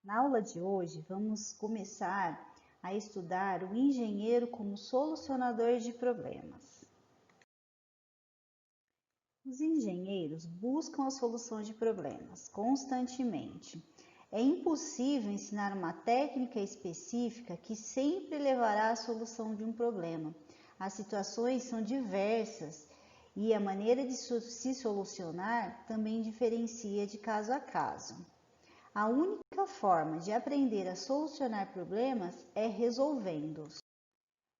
Na aula de hoje, vamos começar a estudar o engenheiro como solucionador de problemas. Os engenheiros buscam a solução de problemas constantemente. É impossível ensinar uma técnica específica que sempre levará à solução de um problema. As situações são diversas e a maneira de se solucionar também diferencia de caso a caso. A única forma de aprender a solucionar problemas é resolvendo-os.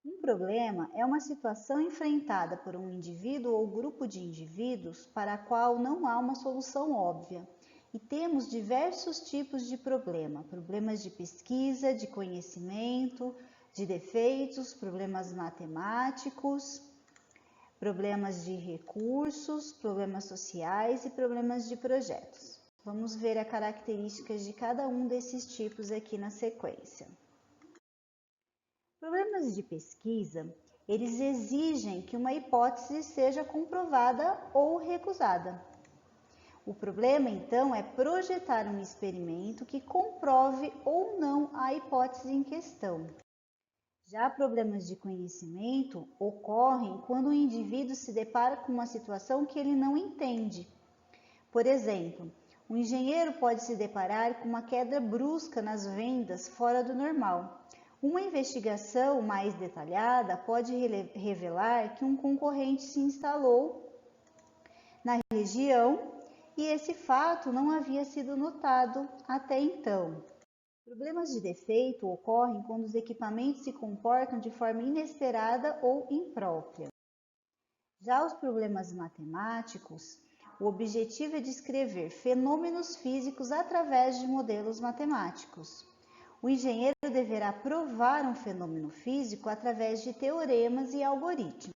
Um problema é uma situação enfrentada por um indivíduo ou grupo de indivíduos para a qual não há uma solução óbvia. E temos diversos tipos de problema: problemas de pesquisa, de conhecimento, de defeitos, problemas matemáticos, problemas de recursos, problemas sociais e problemas de projetos. Vamos ver as características de cada um desses tipos aqui na sequência. Problemas de pesquisa, eles exigem que uma hipótese seja comprovada ou recusada. O problema, então, é projetar um experimento que comprove ou não a hipótese em questão. Já problemas de conhecimento ocorrem quando o indivíduo se depara com uma situação que ele não entende. Por exemplo, o engenheiro pode se deparar com uma queda brusca nas vendas fora do normal. Uma investigação mais detalhada pode revelar que um concorrente se instalou na região e esse fato não havia sido notado até então. Problemas de defeito ocorrem quando os equipamentos se comportam de forma inesperada ou imprópria. Já os problemas matemáticos, o objetivo é descrever fenômenos físicos através de modelos matemáticos. O engenheiro deverá provar um fenômeno físico através de teoremas e algoritmos.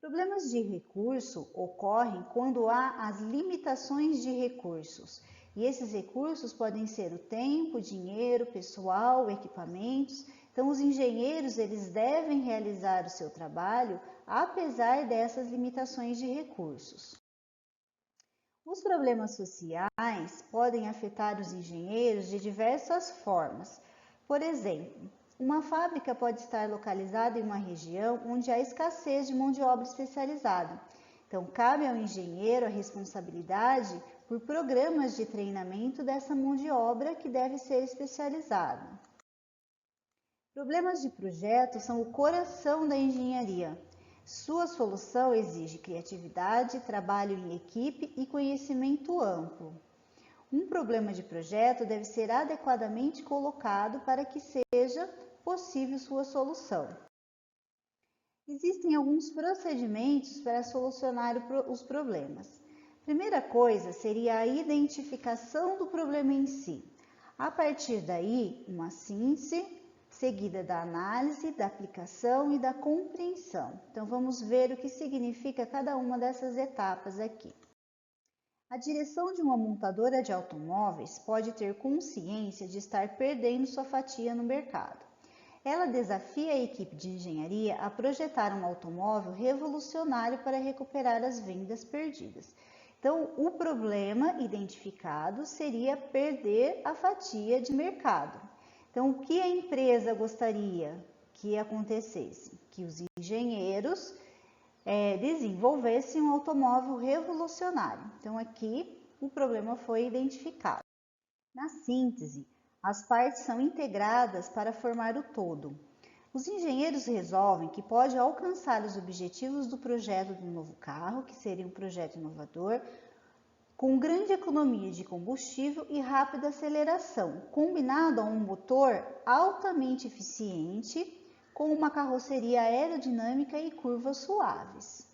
Problemas de recurso ocorrem quando há as limitações de recursos, e esses recursos podem ser o tempo, dinheiro, pessoal, equipamentos. Então, os engenheiros eles devem realizar o seu trabalho apesar dessas limitações de recursos. Os problemas sociais podem afetar os engenheiros de diversas formas. Por exemplo, uma fábrica pode estar localizada em uma região onde há escassez de mão de obra especializada. Então, cabe ao engenheiro a responsabilidade por programas de treinamento dessa mão de obra que deve ser especializada. Problemas de projeto são o coração da engenharia. Sua solução exige criatividade, trabalho em equipe e conhecimento amplo. Um problema de projeto deve ser adequadamente colocado para que seja possível sua solução. Existem alguns procedimentos para solucionar os problemas. Primeira coisa seria a identificação do problema em si. A partir daí, uma síntese seguida da análise, da aplicação e da compreensão. Então, vamos ver o que significa cada uma dessas etapas aqui. A direção de uma montadora de automóveis pode ter consciência de estar perdendo sua fatia no mercado. Ela desafia a equipe de engenharia a projetar um automóvel revolucionário para recuperar as vendas perdidas. Então, o problema identificado seria perder a fatia de mercado. Então, o que a empresa gostaria que acontecesse? Que os engenheiros desenvolvessem um automóvel revolucionário. Então, aqui o problema foi identificado. Na síntese, as partes são integradas para formar o todo. Os engenheiros resolvem que pode alcançar os objetivos do projeto do novo carro, que seria um projeto inovador, com grande economia de combustível e rápida aceleração, combinado a um motor altamente eficiente, com uma carroceria aerodinâmica e curvas suaves.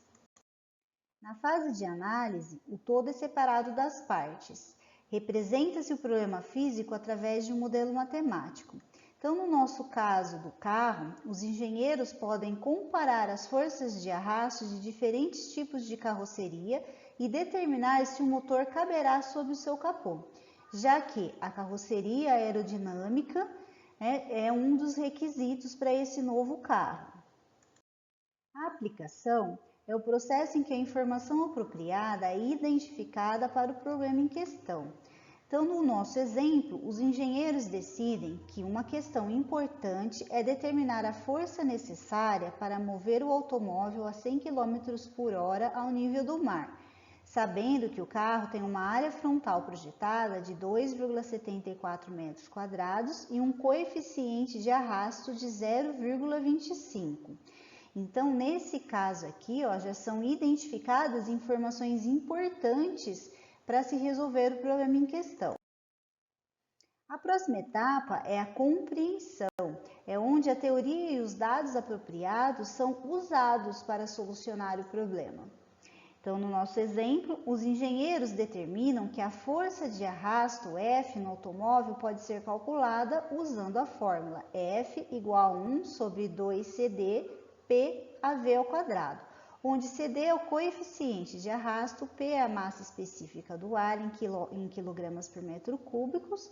Na fase de análise, o todo é separado das partes. Representa-se o problema físico através de um modelo matemático. Então, no nosso caso do carro, os engenheiros podem comparar as forças de arrasto de diferentes tipos de carroceria e determinar se o motor caberá sob o seu capô, já que a carroceria aerodinâmica é um dos requisitos para esse novo carro. A aplicação é o processo em que a informação apropriada é identificada para o problema em questão. Então, no nosso exemplo, os engenheiros decidem que uma questão importante é determinar a força necessária para mover o automóvel a 100 km por hora ao nível do mar, sabendo que o carro tem uma área frontal projetada de 2,74 metros quadrados e um coeficiente de arrasto de 0,25. Então, nesse caso aqui, já são identificadas informações importantes para se resolver o problema em questão. A próxima etapa é a compreensão, é onde a teoria e os dados apropriados são usados para solucionar o problema. Então, no nosso exemplo, os engenheiros determinam que a força de arrasto F no automóvel pode ser calculada usando a fórmula F igual a 1 sobre 2CD PAV ao quadrado, onde CD é o coeficiente de arrasto, P é a massa específica do ar em quilogramas por metro cúbicos,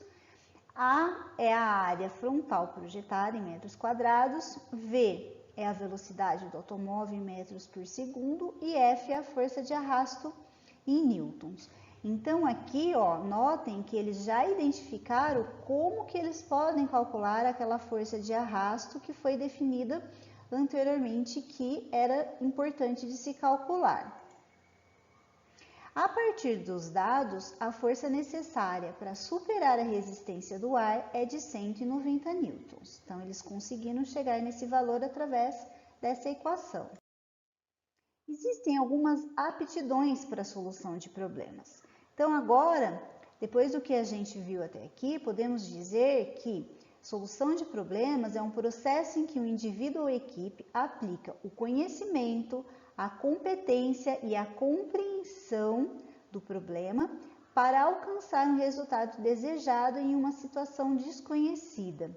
A é a área frontal projetada em metros quadrados, V é a velocidade do automóvel em metros por segundo e F é a força de arrasto em newtons. Então aqui, notem que eles já identificaram como que eles podem calcular aquela força de arrasto que foi definida anteriormente, que era importante de se calcular. A partir dos dados, a força necessária para superar a resistência do ar é de 190 newtons. Então, eles conseguiram chegar nesse valor através dessa equação. Existem algumas aptidões para a solução de problemas. Então, agora, depois do que a gente viu até aqui, podemos dizer que solução de problemas é um processo em que o indivíduo ou equipe aplica o conhecimento, a competência e a compreensão do problema para alcançar um resultado desejado em uma situação desconhecida.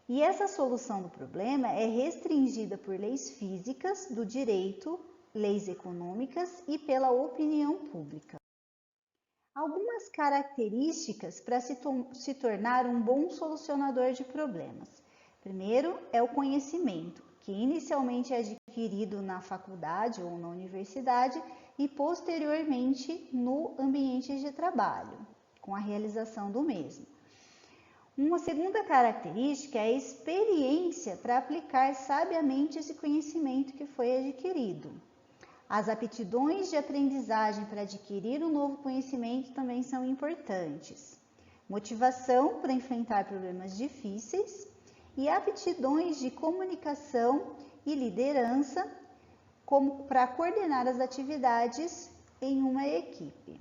E essa solução do problema é restringida por leis físicas, do direito, leis econômicas e pela opinião pública. Algumas características para se tornar um bom solucionador de problemas. Primeiro é o conhecimento, que inicialmente é adquirido na faculdade ou na universidade e posteriormente no ambiente de trabalho, com a realização do mesmo. Uma segunda característica é a experiência para aplicar sabiamente esse conhecimento que foi adquirido. As aptidões de aprendizagem para adquirir um novo conhecimento também são importantes. Motivação para enfrentar problemas difíceis e aptidões de comunicação e liderança como para coordenar as atividades em uma equipe.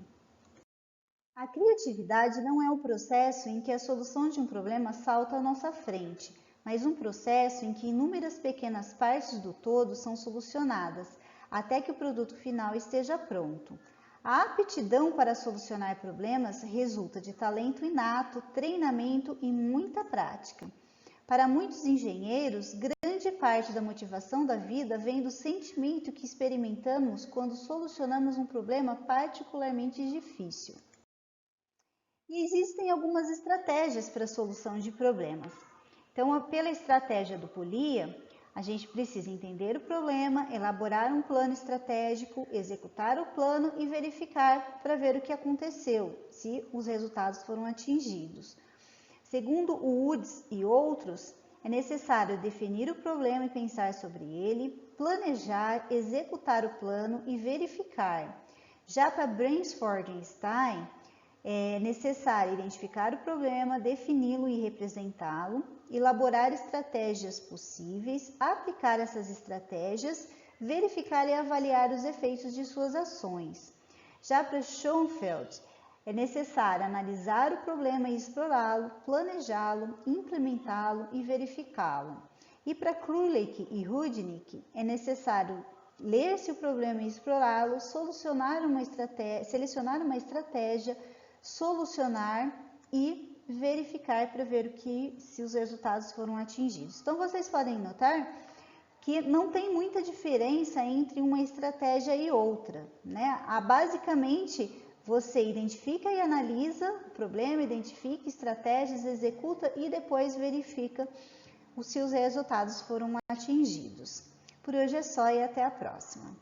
A criatividade não é o processo em que a solução de um problema salta à nossa frente, mas um processo em que inúmeras pequenas partes do todo são solucionadas, até que o produto final esteja pronto. A aptidão para solucionar problemas resulta de talento inato, treinamento e muita prática. Para muitos engenheiros, grande parte da motivação da vida vem do sentimento que experimentamos quando solucionamos um problema particularmente difícil. E existem algumas estratégias para a solução de problemas. Então, pela estratégia do Polia, a gente precisa entender o problema, elaborar um plano estratégico, executar o plano e verificar para ver o que aconteceu, se os resultados foram atingidos. Segundo o Woods e outros, é necessário definir o problema e pensar sobre ele, planejar, executar o plano e verificar. Já para Bransford e Stein, é necessário identificar o problema, defini-lo e representá-lo, elaborar estratégias possíveis, aplicar essas estratégias, verificar e avaliar os efeitos de suas ações. Já para Schoenfeld, é necessário analisar o problema e explorá-lo, planejá-lo, implementá-lo e verificá-lo. E para Krulik e Rudnick, é necessário ler-se o problema e explorá-lo, selecionar uma estratégia, solucionar e verificar para ver se os resultados foram atingidos. Então, vocês podem notar que não tem muita diferença entre uma estratégia e outra, né? Basicamente, você identifica e analisa o problema, identifica estratégias, executa e depois verifica se os resultados foram atingidos. Por hoje é só e até a próxima.